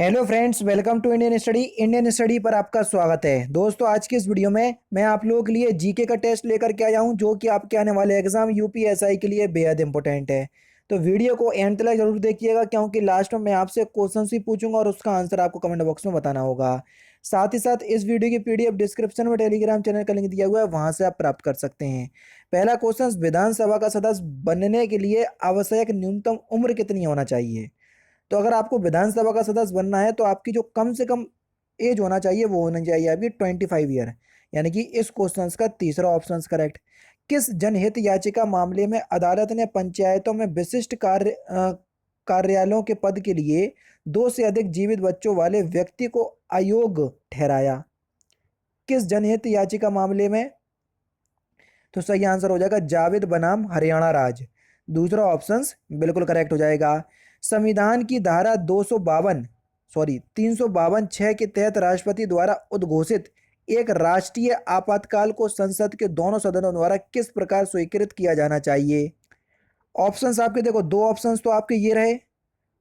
Hello friends, welcome to Indian study पर आपका स्वागत है। दोस्तों, आज की इस वीडियो में मैं आप लोगों के लिए जीके का टेस्ट लेकर के आया हूं, जो कि आपके आने वाले एग्जाम यूपीएसआई के लिए बेहद इंपॉर्टेंट है। तो वीडियो को एंड तक जरूर देखिएगा, क्योंकि लास्ट में मैं आपसे क्वेश्चन भी पूछूंगा और उसका आंसर आपको कमेंट बॉक्स में बताना होगा। साथ ही साथ इस वीडियो की पीडीएफ डिस्क्रिप्शन में टेलीग्राम चैनल का लिंक दिया हुआ है, वहां से आप प्राप्त कर सकते हैं। पहला क्वेश्चन, विधानसभा का सदस्य बनने के लिए आवश्यक न्यूनतम उम्र कितनी होना चाहिए? तो अगर आपको विधानसभा का सदस्य बनना है तो आपकी जो कम से कम एज होना चाहिए वो होनी चाहिए अभी 25 ईयर। यानी कि इस क्वेश्चन का तीसरा ऑप्शन करेक्ट। किस जनहित याचिका मामले में अदालत ने पंचायतों में विशिष्ट कार्यालयों के पद के लिए दो से अधिक जीवित बच्चों वाले व्यक्ति को अयोग्य ठहराया? किस जनहित याचिका मामले में? तो सही आंसर हो जाएगा जावेद बनाम हरियाणा राज्य। दूसरा ऑप्शन बिल्कुल करेक्ट हो जाएगा। संविधान की धारा 352(6) के तहत राष्ट्रपति द्वारा उद्घोषित एक राष्ट्रीय आपातकाल को संसद के दोनों सदनों द्वारा किस प्रकार स्वीकृत किया जाना चाहिए? ऑप्शंस आपके देखो, दो ऑप्शंस तो आपके ये रहे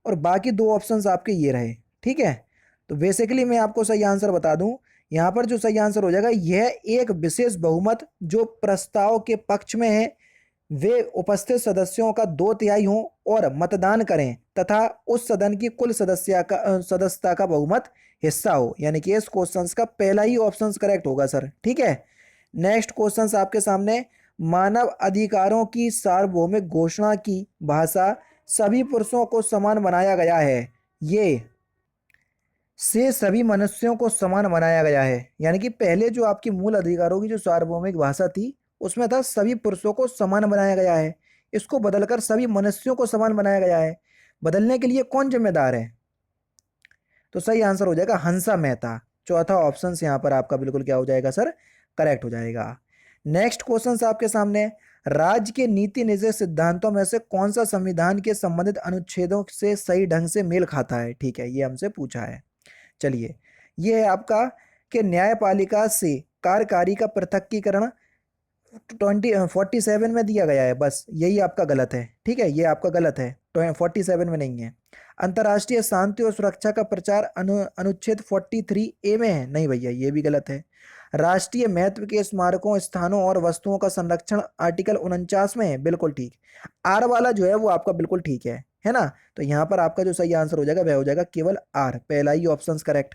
और बाकी दो ऑप्शंस आपके ये रहे। ठीक है, तो बेसिकली मैं आपको सही आंसर बता दूं। यहां पर जो सही आंसर हो जाएगा, यह एक विशेष बहुमत जो प्रस्ताव के पक्ष में है वे उपस्थित सदस्यों का 2/3 हो और मतदान करें तथा उस सदन की कुल सदस्यता का बहुमत हिस्सा हो। यानी कि इस क्वेश्चन का पहला ही ऑप्शन करेक्ट होगा सर। ठीक है, नेक्स्ट क्वेश्चन आपके सामने। मानव अधिकारों की सार्वभौमिक घोषणा की भाषा सभी पुरुषों को समान बनाया गया है, ये से सभी मनुष्यों को समान बनाया गया है। यानी कि पहले जो आपकी मूल अधिकारों की जो सार्वभौमिक भाषा थी उसमें था सभी पुरुषों को समान बनाया गया है, इसको बदलकर सभी मनुष्यों को समान बनाया गया है। बदलने के लिए कौन जिम्मेदार है? तो सही आंसर हो जाएगा हंसा मेहता। चौथा ऑप्शन यहाँ पर आपका बिल्कुल क्या हो जाएगा सर? करेक्ट हो जाएगा। नेक्स्ट क्वेश्चन आपके सामने। राज्य के नीति निर्देश सिद्धांतों में से कौन सा संविधान के संबंधित अनुच्छेदों से सही ढंग से मेल खाता है? ठीक है, ये हमसे पूछा है। चलिए, ये है आपका कि न्यायपालिका से कार्यकारी का पृथकीकरण 47 में दिया गया है, बस यही आपका गलत है। ठीक है, ये आपका गलत है, 47 में नहीं है। अंतर्राष्ट्रीय शांति और सुरक्षा का प्रचार अनुच्छेद 43A में है, नहीं भैया ये भी गलत है। राष्ट्रीय महत्व के स्मारकों, स्थानों और वस्तुओं का संरक्षण आर्टिकल 49 में है, बिल्कुल ठीक। आर वाला जो है वो आपका बिल्कुल ठीक है ना? तो यहाँ पर आपका जो सही आंसर हो जाएगा वह हो जाएगा केवल आर, पहला ही ऑप्शन करेक्ट।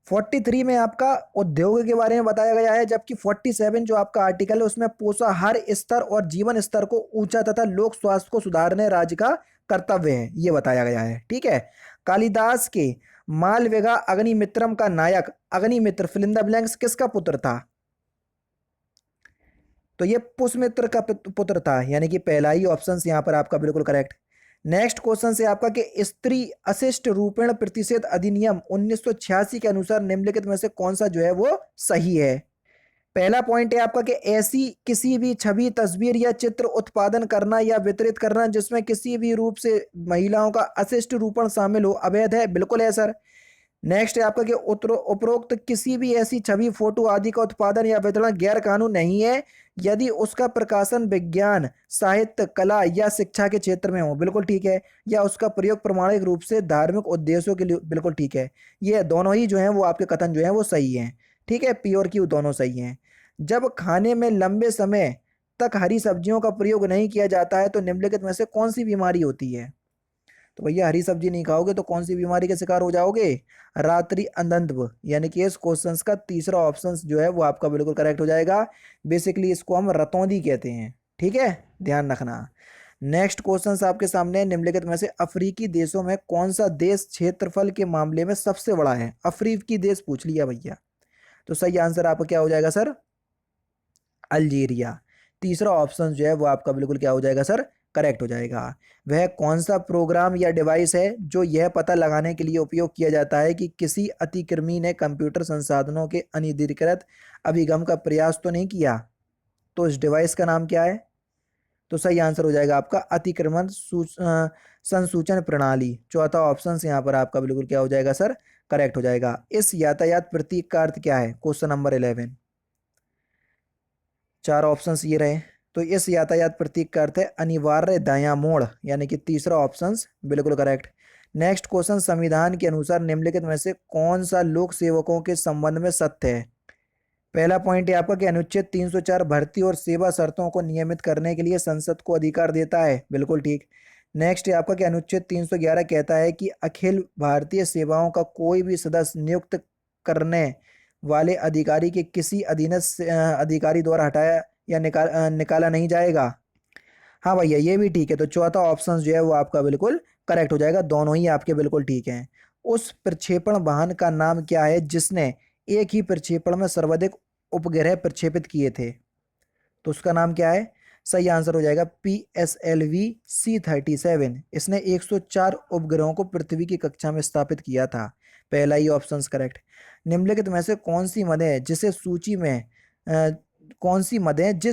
43 में आपका उद्योग के बारे में बताया गया है, जबकि 47 जो आपका आर्टिकल है उसमें पोषाहार स्तर और जीवन स्तर को ऊंचा तथा लोक स्वास्थ्य को सुधारने राज्य का कर्तव्य है, ये बताया गया है। ठीक है, कालिदास के मालविका अग्निमित्रम का नायक Agnimitra fill in the blanks किसका पुत्र था? तो ये पुष्यमित्र का पुत्र था, यानी कि पहला ही ऑप्शन यहाँ पर आपका बिल्कुल करेक्ट। नेक्स्ट क्वेश्चन से आपका कि स्त्री अशिष्ट रूपेण प्रतिषेध अधिनियम 1986 के अनुसार निम्नलिखित में से कौन सा जो है वो सही है? पहला पॉइंट है आपका कि ऐसी किसी भी छवि, तस्वीर या चित्र उत्पादन करना या वितरित करना जिसमें किसी भी रूप से महिलाओं का अशिष्ट रूपण शामिल हो अवैध है, बिल्कुल है सर। नेक्स्ट है आपका कि उपरोक्त किसी भी ऐसी छवि, फोटो आदि का उत्पादन या वितरण गैर कानून नहीं है यदि उसका प्रकाशन विज्ञान, साहित्य, कला या शिक्षा के क्षेत्र में हो, बिल्कुल ठीक है। या उसका प्रयोग प्रमाणिक रूप से धार्मिक उद्देश्यों के लिए, बिल्कुल ठीक है। ये दोनों ही जो हैं वो आपके कथन जो हैं वो सही हैं। ठीक है, पी और क्यू दोनों सही हैं। जब खाने में लंबे समय तक हरी सब्जियों का प्रयोग नहीं किया जाता है तो निम्नलिखित में से कौन सी बीमारी होती है? तो भैया हरी सब्जी नहीं खाओगे तो कौन सी बीमारी का शिकार हो जाओगे? रात्रि अंधत्व। यानी कि इस क्वेश्चन का तीसरा ऑप्शन जो है वो आपका बिल्कुल करेक्ट हो जाएगा। बेसिकली इसको हम रतौंधी कहते हैं। ठीक है, ध्यान रखना। नेक्स्ट क्वेश्चन आपके सामने। निम्नलिखित में से अफ्रीकी देशों में कौन सा देश क्षेत्रफल के मामले में सबसे बड़ा है? अफ्रीकी देश पूछ लिया भैया, तो सही आंसर आपका क्या हो जाएगा सर? अल्जीरिया। तीसरा ऑप्शन जो है वो आपका बिल्कुल क्या हो जाएगा सर? करेक्ट हो जाएगा। वह कौन सा प्रोग्राम या डिवाइस है जो यह पता लगाने के लिए उपयोग किया जाता है कि किसी अतिक्रमी ने कंप्यूटर संसाधनों के अनधिकृत अभिगम का प्रयास तो नहीं किया? तो इस डिवाइस का नाम क्या है? तो सही आंसर हो जाएगा आपका अतिक्रमण संसूचन प्रणाली। चौथा ऑप्शन यहाँ पर आपका बिल्कुल क्या हो जाएगा सर? करेक्ट हो जाएगा। इस यातायात प्रतीक का अर्थ क्या है? Question number 11। चार ऑप्शंस ये रहे। तो इस यातायात प्रतीक का अर्थ है अनिवार्य दायां मोड़, यानी कि तीसरा ऑप्शन बिल्कुल करेक्ट। नेक्स्ट क्वेश्चन, संविधान के अनुसार निम्नलिखित में से कौन सा लोक सेवकों के संबंध में सत्य है? पहला पॉइंट है आपका कि अनुच्छेद 304 भर्ती और सेवा शर्तों को नियमित करने के लिए संसद को अधिकार देता है, बिल्कुल ठीक। नेक्स्ट है आपका कि अनुच्छेद 311 कहता है कि अखिल भारतीय सेवाओं का कोई भी सदस्य नियुक्त करने वाले अधिकारी के किसी अधीनस्थ अधिकारी द्वारा हटाया या निकाला नहीं जाएगा। हाँ भैया ये भी ठीक है, तो चौथा ऑप्शन जो है वो आपका बिल्कुल करेक्ट हो जाएगा, दोनों ही आपके बिल्कुल ठीक हैं। उस प्रक्षेपण वाहन का नाम क्या है जिसने एक ही प्रक्षेपण में सर्वाधिक उपग्रह प्रक्षेपित किए थे? तो उसका नाम क्या है? सही आंसर हो जाएगा PSLV-C-37। इसने 104 उपग्रहों को पृथ्वी की कक्षा में स्थापित किया था। पहला ही ऑप्शन करेक्ट। निम्नलिखित में से कौन सी मदें जिस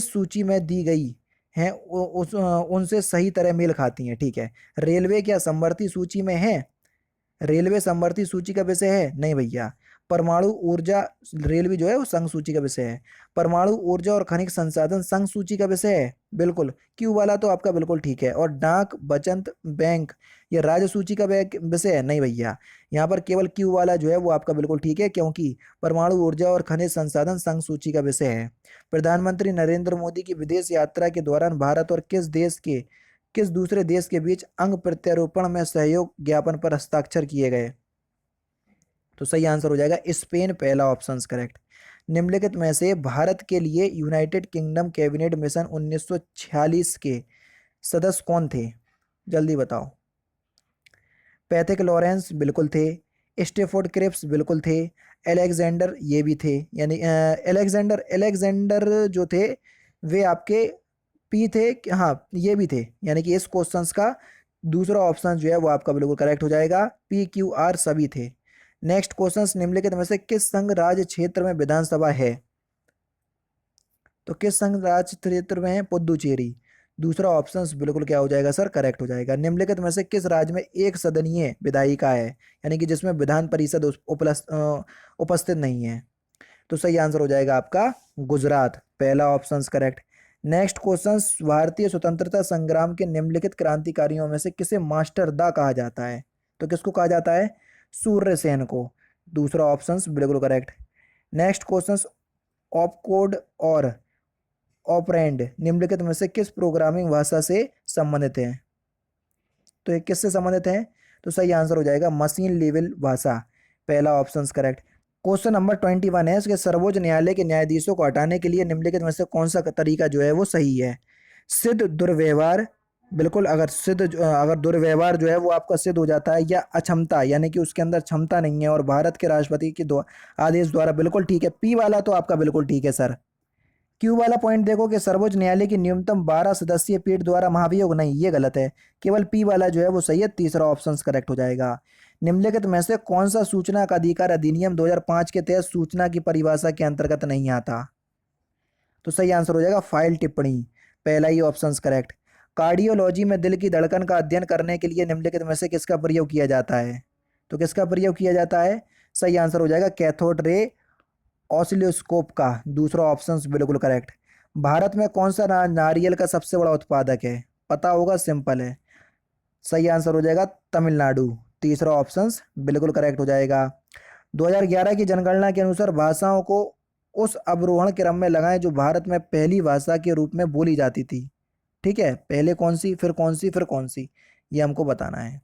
सूची में दी गई हैं उनसे सही तरह मेल खाती हैं? ठीक है, रेलवे क्या समवर्ती सूची में है? रेलवे समवर्ती सूची का विषय है? नहीं भैया। परमाणु ऊर्जा, रेलवे जो है वो संघ सूची का विषय है। परमाणु ऊर्जा और खनिज संसाधन संघ सूची का विषय है, बिल्कुल। क्यू वाला तो आपका बिल्कुल ठीक है। और डाक बचत बैंक ये राज्य सूची का विषय है? नहीं भैया, यहाँ पर केवल क्यू वाला जो है वो आपका बिल्कुल ठीक है, क्योंकि परमाणु ऊर्जा और खनिज संसाधन संघ सूची का विषय है। प्रधानमंत्री नरेंद्र मोदी की विदेश यात्रा के दौरान भारत और किस दूसरे देश के बीच अंग प्रत्यारोपण में सहयोग ज्ञापन पर हस्ताक्षर किए गए? तो सही आंसर हो जाएगा स्पेन, पहला ऑप्शन करेक्ट। निम्नलिखित में से भारत के लिए यूनाइटेड किंगडम कैबिनेट मिशन 1946 के सदस्य कौन थे? जल्दी बताओ। पैथिक लॉरेंस बिल्कुल थे, स्टेफोर्ड क्रिप्स बिल्कुल थे, एलेक्जेंडर ये भी थे, यानी एलेक्जेंडर जो थे वे आपके पी थे हाँ ये भी थे, यानी कि इस क्वेश्चन का दूसरा ऑप्शन जो है वो आपका बिल्कुल करेक्ट हो जाएगा, PQR सभी थे। नेक्स्ट क्वेश्चन, निम्नलिखित में से किस संघ राज्य क्षेत्र में विधानसभा है? तो किस संघ राज्य क्षेत्र में है? पुदुचेरी। दूसरा ऑप्शन बिल्कुल क्या हो जाएगा सर? करेक्ट हो जाएगा। निम्नलिखित में से किस राज्य में एक सदनीय विधायिका है, यानी कि जिसमें विधान परिषद उपस्थित नहीं है? तो सही आंसर हो जाएगा आपका गुजरात, पहला ऑप्शन करेक्ट। नेक्स्ट क्वेश्चन, भारतीय स्वतंत्रता संग्राम के निम्नलिखित क्रांतिकारियों में से किसे मास्टर दा कहा जाता है? तो किसको कहा जाता है? सूर्यसेन को। दूसरा ऑप्शन बिल्कुल करेक्ट। नेक्स्ट क्वेश्चन, ऑपकोड और ऑपरेंड निम्नलिखित में से किस प्रोग्रामिंग भाषा से संबंधित हैं? तो ये किससे संबंधित हैं? तो सही आंसर हो जाएगा मशीन लेवल भाषा, पहला ऑप्शन करेक्ट। क्वेश्चन नंबर 21 है, इसके सर्वोच्च न्यायालय के न्यायाधीशों को हटाने के लिए निम्नलिखित में से कौन सा तरीका जो है वो सही है? सिद्ध दुर्व्यवहार, बिल्कुल। अगर दुर्व्यवहार जो है वो आपका सिद्ध हो जाता है, या अक्षमता यानी कि उसके अंदर क्षमता नहीं है और भारत के राष्ट्रपति के आदेश द्वारा, बिल्कुल ठीक है। पी वाला तो आपका बिल्कुल ठीक है सर। क्यू वाला पॉइंट देखो कि सर्वोच्च न्यायालय की न्यूनतम 12 सदस्यीय पीठ द्वारा महाभियोग, नहीं ये गलत है। केवल पी वाला जो है वो सही है, तीसरा ऑप्शन करेक्ट हो जाएगा। निम्नलिखित में से कौन सा सूचना का अधिकार अधिनियम 2005 के तहत सूचना की परिभाषा के अंतर्गत नहीं आता? तो सही आंसर हो जाएगा फाइल टिप्पणी, पहला ही ऑप्शन करेक्ट। कार्डियोलॉजी में दिल की धड़कन का अध्ययन करने के लिए निम्नलिखित में से किसका प्रयोग किया जाता है? तो किसका प्रयोग किया जाता है? सही आंसर हो जाएगा कैथोड रे ऑसिलोस्कोप का, दूसरा ऑप्शन बिल्कुल करेक्ट। भारत में कौन सा नारियल का सबसे बड़ा उत्पादक है? पता होगा, सिंपल है। सही आंसर हो जाएगा तमिलनाडु, तीसरा ऑप्शन बिल्कुल करेक्ट हो जाएगा। 2011 की जनगणना के अनुसार भाषाओं को उस अवरोहण क्रम में लगाएं जो भारत में पहली भाषा के रूप में बोली जाती थी। ठीक है, पहले कौन सी, फिर कौन सी, फिर कौन सी, ये हमको बताना है।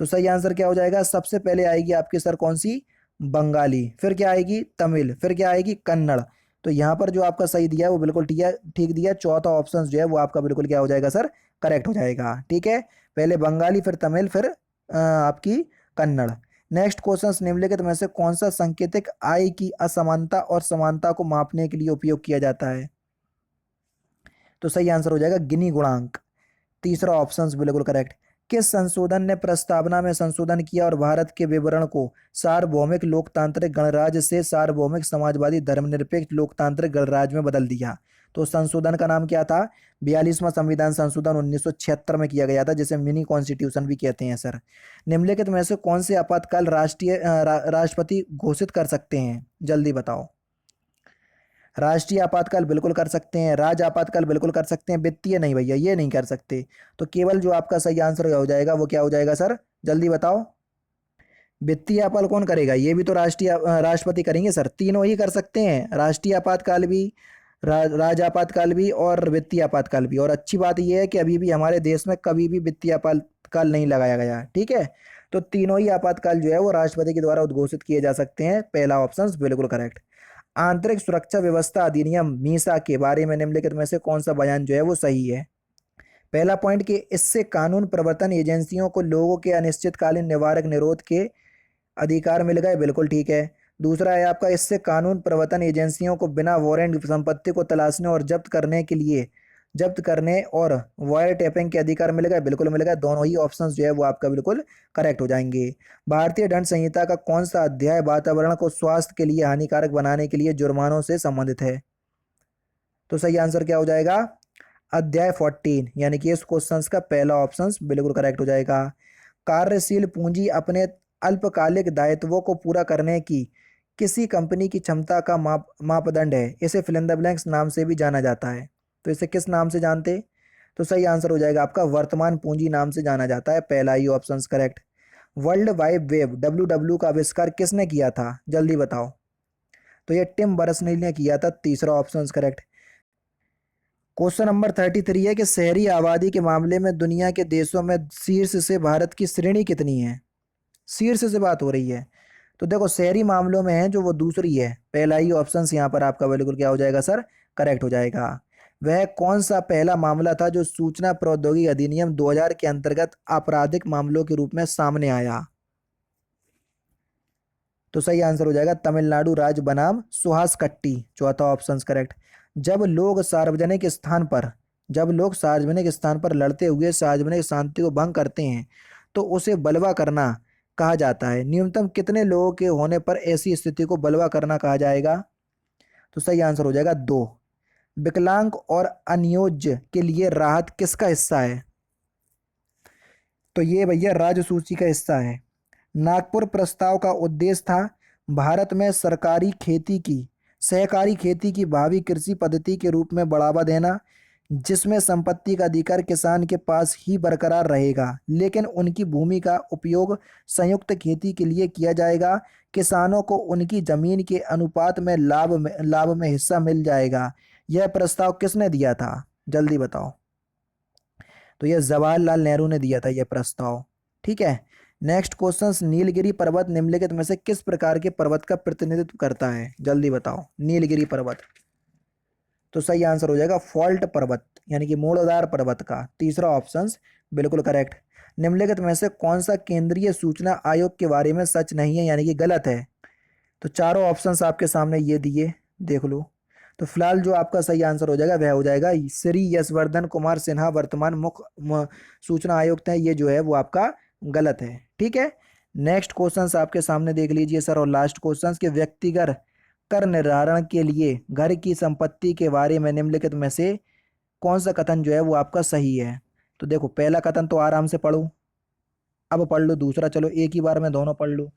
तो सही आंसर क्या हो जाएगा? सबसे पहले आएगी आपकी सर कौन सी? बंगाली, फिर क्या आएगी? तमिल, फिर क्या आएगी? कन्नड़। तो यहाँ पर जो आपका सही दिया है वो बिल्कुल ठीक दिया। चौथा ऑप्शन जो है वो आपका बिल्कुल क्या हो जाएगा सर? करेक्ट हो जाएगा। ठीक है, पहले बंगाली, फिर तमिल, फिर आपकी कन्नड़। नेक्स्ट क्वेश्चन, निम्नलिखित में से कौन सा सांकेतिक आय की असमानता और समानता को मापने के लिए उपयोग किया जाता है? तो सही आंसर हो जाएगा गिनी गुणांक, तीसरा ऑप्शन बिल्कुल करेक्ट। किस संशोधन ने प्रस्तावना में संशोधन किया और भारत के विवरण को सार्वभौमिक लोकतांत्रिक गणराज्य से सार्वभौमिक समाजवादी धर्मनिरपेक्ष लोकतांत्रिक गणराज्य में बदल दिया? तो संशोधन का नाम क्या था? 42वां संविधान संशोधन 1976 में किया गया था, जिसे मिनी कॉन्स्टिट्यूशन भी कहते हैं सर। निम्नलिखित में से कौन से आपातकाल राष्ट्रपति घोषित कर सकते हैं? जल्दी बताओ। राष्ट्रीय आपातकाल बिल्कुल कर सकते हैं, राज्य आपातकाल बिल्कुल कर सकते हैं, वित्तीय नहीं भैया, ये नहीं कर सकते। तो केवल जो आपका सही आंसर हो जाएगा वो क्या हो जाएगा सर? जल्दी बताओ। वित्तीय आपात कौन करेगा? ये भी तो राष्ट्रपति करेंगे सर। तीनों ही कर सकते हैं, राष्ट्रीय आपातकाल भी, राज्य आपातकाल भी और वित्तीय आपातकाल भी। और अच्छी बात यह है कि अभी भी हमारे देश में कभी भी वित्तीय आपातकाल नहीं लगाया गया, ठीक है। तो तीनों ही आपातकाल जो है वो राष्ट्रपति के द्वारा उद्घोषित किए जा सकते हैं। पहला ऑप्शन बिल्कुल करेक्ट। आंतरिक सुरक्षा व्यवस्था अधिनियम मीसा के बारे में निम्नलिखित में से कौन सा बयान जो है वो सही है? पहला पॉइंट कि इससे कानून प्रवर्तन एजेंसियों को लोगों के अनिश्चितकालीन निवारक निरोध के अधिकार मिल गए, बिल्कुल ठीक है। दूसरा है आपका, इससे कानून प्रवर्तन एजेंसियों को बिना वारंट संपत्ति को तलाशने और जब्त करने और वायर टैपिंग के अधिकार मिल गए, बिल्कुल मिल गए। दोनों ही ऑप्शंस जो है वो आपका बिल्कुल करेक्ट हो जाएंगे। भारतीय दंड संहिता का कौन सा अध्याय वातावरण को स्वास्थ्य के लिए हानिकारक बनाने के लिए जुर्मानों से संबंधित है? तो सही आंसर क्या हो जाएगा? अध्याय 14, यानी कि इस क्वेश्चन का पहला ऑप्शन बिल्कुल करेक्ट हो जाएगा। कार्यशील पूंजी अपने अल्पकालिक दायित्वों को पूरा करने की किसी कंपनी की क्षमता का मापदंड है। इसे फिल इन द ब्लैंक्स नाम से भी जाना जाता है। तो इसे किस नाम से जानते? तो सही आंसर हो जाएगा आपका वर्तमान पूंजी नाम से जाना जाता है। पहला ही option correct. World wide web WW का आविष्कार किसने किया था? जल्दी बताओ। तो ये टिम बर्नर्स-ली ने किया था। तीसरा ऑप्शन करेक्ट। क्वेश्चन नंबर 33 है कि शहरी आबादी के मामले में दुनिया के देशों में शीर्ष से भारत की श्रेणी कितनी है? शीर्ष से बात हो रही है, तो देखो शहरी मामलों में है जो वो दूसरी है। पहला ही ऑप्शन यहाँ पर आपका बिल्कुल क्या हो जाएगा सर? करेक्ट हो जाएगा। वह कौन सा पहला मामला था जो सूचना प्रौद्योगिकी अधिनियम 2000 के अंतर्गत आपराधिक मामलों के रूप में सामने आया? तो सही आंसर हो जाएगा तमिलनाडु राज्य बनाम सुहास कट्टी। चौथा ऑप्शन करेक्ट। जब लोग सार्वजनिक स्थान पर लड़ते हुए सार्वजनिक शांति को भंग करते हैं तो उसे बलवा करना कहा जाता है। न्यूनतम कितने लोगों के होने पर ऐसी स्थिति को बलवा करना कहा जाएगा? तो सही आंसर हो जाएगा 2। विकलांग और अनियोज्य के लिए राहत किसका हिस्सा है? तो ये भैया राज्य सूची का हिस्सा है। नागपुर प्रस्ताव का उद्देश्य था भारत में सहकारी खेती की भावी कृषि पद्धति के रूप में बढ़ावा देना, जिसमें संपत्ति का अधिकार किसान के पास ही बरकरार रहेगा, लेकिन उनकी भूमि का उपयोग संयुक्त खेती के लिए किया जाएगा। किसानों को उनकी जमीन के अनुपात में लाभ में हिस्सा मिल जाएगा। यह प्रस्ताव किसने दिया था? जल्दी बताओ। तो यह जवाहरलाल नेहरू ने दिया था यह प्रस्ताव, ठीक है। नेक्स्ट क्वेश्चन, नीलगिरी पर्वत निम्नलिखित में से किस प्रकार के पर्वत का प्रतिनिधित्व करता है? जल्दी बताओ। नीलगिरी पर्वत, तो सही आंसर हो जाएगा फॉल्ट पर्वत, यानी कि मोड़दार पर्वत का। तीसरा ऑप्शन बिल्कुल करेक्ट। निम्नलिखित में से कौन सा केंद्रीय सूचना आयोग के बारे में सच नहीं है, यानी कि गलत है? तो चारों ऑप्शंस आपके सामने ये दिए, देख लो। तो फिलहाल जो आपका सही आंसर हो जाएगा वह हो जाएगा श्री यशवर्धन कुमार सिन्हा वर्तमान मुख्य सूचना आयुक्त हैं। ये जो है वो आपका गलत है, ठीक है। नेक्स्ट क्वेश्चंस आपके सामने देख लीजिए सर। और लास्ट क्वेश्चंस के व्यक्तिगत कर निर्धारण के लिए घर की संपत्ति के बारे में निम्नलिखित में से कौन सा कथन जो है वो आपका सही है? तो देखो पहला कथन तो आराम से पढ़ो, अब पढ़ लो। दूसरा चलो एक ही बार में दोनों पढ़ लो।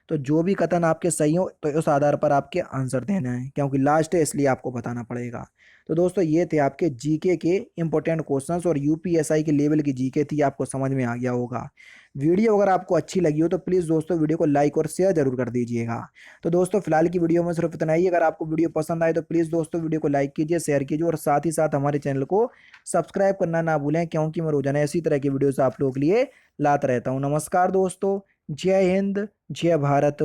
तो जो भी कथन आपके सही हो तो उस आधार पर आपके आंसर देना है, क्योंकि लास्ट है इसलिए आपको बताना पड़ेगा। तो दोस्तों ये थे आपके जीके के इंपॉर्टेंट क्वेश्चंस और यूपीएसआई के लेवल की जीके थी, आपको समझ में आ गया होगा। वीडियो अगर आपको अच्छी लगी हो तो प्लीज़ दोस्तों वीडियो को लाइक और शेयर जरूर कर दीजिएगा। तो दोस्तों फिलहाल की वीडियो में सिर्फ इतना ही। अगर आपको वीडियो पसंद आए तो प्लीज़ दोस्तों वीडियो को लाइक कीजिए, शेयर कीजिए और साथ ही साथ हमारे चैनल को सब्सक्राइब करना ना भूलें, क्योंकि मैं रोजाना इसी तरह की वीडियोस आप लोगों के लिए लाता रहता हूँ। नमस्कार दोस्तों, जय हिंद, जय भारत।